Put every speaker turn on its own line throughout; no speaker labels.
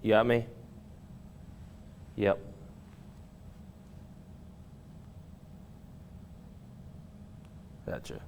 You got me? Yep. Gotcha.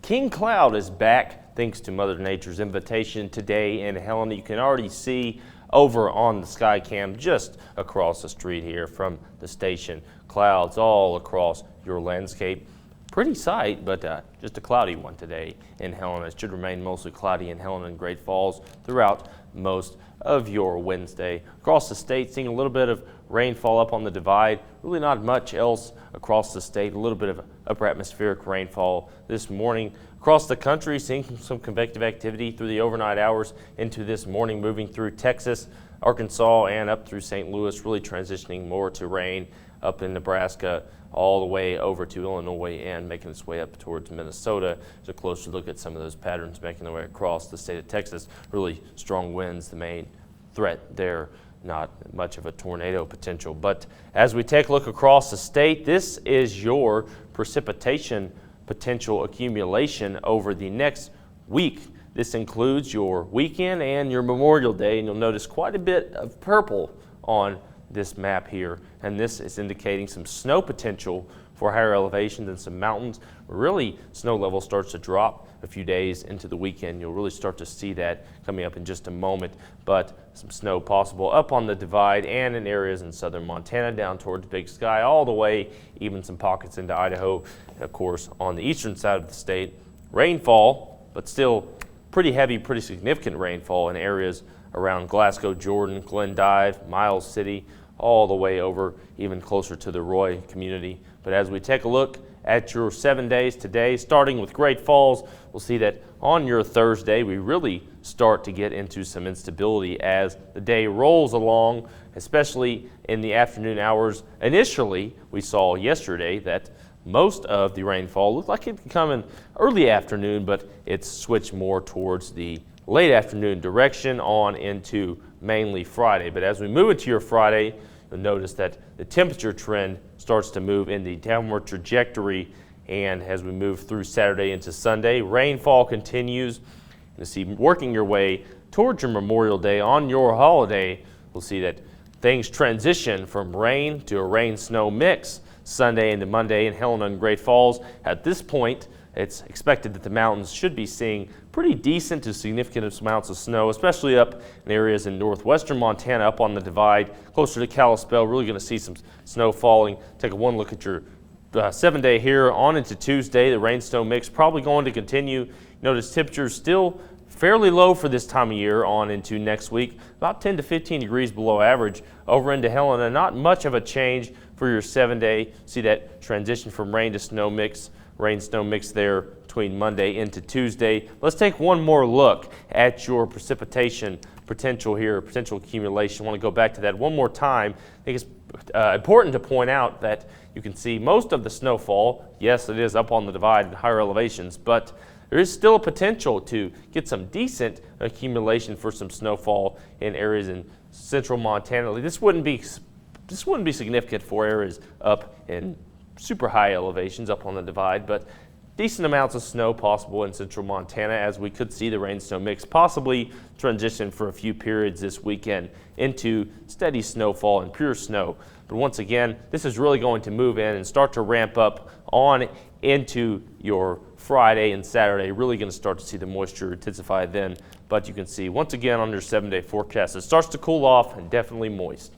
King Cloud is back thanks to Mother Nature's invitation today in Helena. You can already see over on the sky cam just across the street here from the station. Clouds all across your landscape. Pretty sight, but just a cloudy one today in Helena. It should remain mostly cloudy in Helena and Great Falls throughout most of your Wednesday. Across the state, seeing a little bit of rainfall up on the divide. Really not much else across the state. A little bit of upper atmospheric rainfall this morning. Across the country, seeing some convective activity through the overnight hours into this morning, moving through Texas, Arkansas, and up through St. Louis, really transitioning more to rain up in Nebraska, all the way over to Illinois and making its way up towards Minnesota. As a closer look at some of those patterns making their way across the state of Texas. Really strong winds, the main threat there. Not much of a tornado potential. But as we take a look across the state, this is your precipitation potential accumulation over the next week. This includes your weekend and your Memorial Day, and you'll notice quite a bit of purple on this map here, and this is indicating some snow potential for higher elevations and some mountains. Really, snow level starts to drop a few days into the weekend. You'll really start to see that coming up in just a moment, but some snow possible up on the divide and in areas in southern Montana down towards Big Sky, all the way, even some pockets into Idaho. And of course, on the eastern side of the state, rainfall, but still pretty heavy, pretty significant rainfall in areas around Glasgow, Jordan, Glendive, Miles City, all the way over even closer to the Roy community. But as we take a look at your 7 days today, starting with Great Falls, we'll see that on your Thursday, we really start to get into some instability as the day rolls along, especially in the afternoon hours. Initially, we saw yesterday that most of the rainfall looked like it could come in early afternoon, but it's switched more towards the late afternoon direction on into mainly Friday. But as we move into your Friday, you'll notice that the temperature trend starts to move in the downward trajectory, and as we move through Saturday into Sunday, rainfall continues. You'll see working your way towards your Memorial Day on your holiday, we'll see that things transition from rain to a rain-snow mix Sunday into Monday in Helena and Great Falls. At this point, it's expected that the mountains should be seeing pretty decent to significant amounts of snow, especially up in areas in northwestern Montana, up on the divide, closer to Kalispell. Really going to see some snow falling. Take a one look at your 7 day here on into Tuesday. The rain-snow mix probably going to continue. Notice temperatures still fairly low for this time of year on into next week, about 10 to 15 degrees below average over into Helena. Not much of a change for your 7 day. See that transition from rain to snow mix. Rain-snow mix there between Monday into Tuesday. Let's take one more look at your precipitation potential here, potential accumulation. I want to go back to that one more time. I think it's important to point out that you can see most of the snowfall. Yes, it is up on the divide at higher elevations, but there is still a potential to get some decent accumulation for some snowfall in areas in central Montana. This wouldn't be significant for areas up in super high elevations up on the divide, but decent amounts of snow possible in central Montana, as we could see the rain-snow mix possibly transition for a few periods this weekend into steady snowfall and pure snow. But once again, this is really going to move in and start to ramp up on into your Friday and Saturday. Really going to start to see the moisture intensify then. But you can see once again on your 7-day forecast, it starts to cool off and definitely moist.